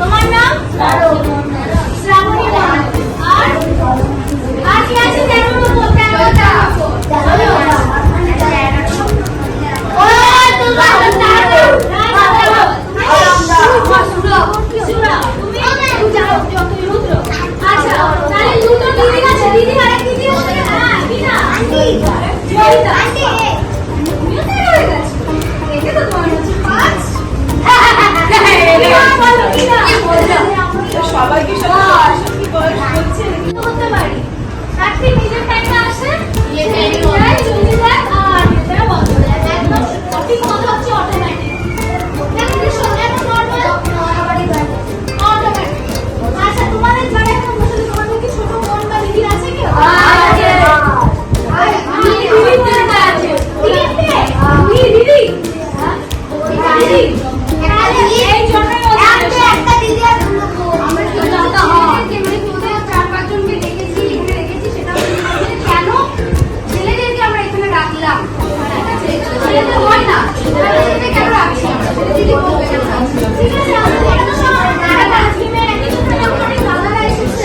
তোমার নাম? শ্রাবণী। আর আজকে আছে 13 নম্বর। 13টা। ও তোমরা আচ্ছা তাহলে দুটো দিদি আছে। দিদি আর এক দিদি আছে। হ্যাঁ বিনা জয়িতা তুমিও তো হয়ে গেছে। দেখে তো তোমার হচ্ছে 5। সবাইকে সত্যি বয়স বলছে হতে পারি রাত্রি নিজের টাইমে আসে চলে যায় আর এটা বন্ধ হয়ে যায়। একদম সঠিক কথা হচ্ছে অটোমেটিক। দিদির সঙ্গে একটা নর্মাল অটোমেটিক। আচ্ছা তোমাদের যারা এখন বসে তোমাদের কি ছোট বোন বা দিদি আছে কেউ? আছে। দিদি এই জন্যই একটা দিদি আর দুটো বোন। আমরা তো জানতা হয় তোদের 4-5 জনকে ডেকেছি এখানে রেখেছি। সেটা কেন ছেলেদেরকে আমরা এখানে রাখলাম? ঠিক আছে ছেলেদের হয় না ছেলেদের কেন রাখছি আমরা? সেটা দিদি বলবে কেন? ঠিক আছে আমরা তো সব আজকে মেয়ে একই সাথে আমাদের দাদারা এসেছে।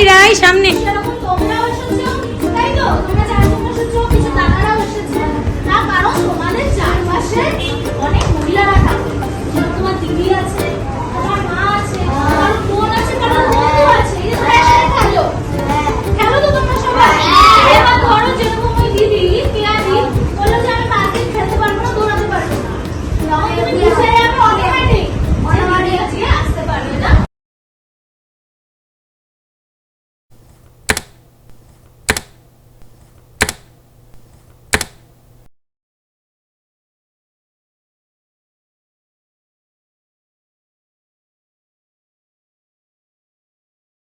রাই সামনে সেরকম তোমরাও এসেছো তাই তো? তোমরা 4 জন এসেছো, কিছু দাদারাও এসেছে। তার কারণ তোমাদের চারপাশে অনেক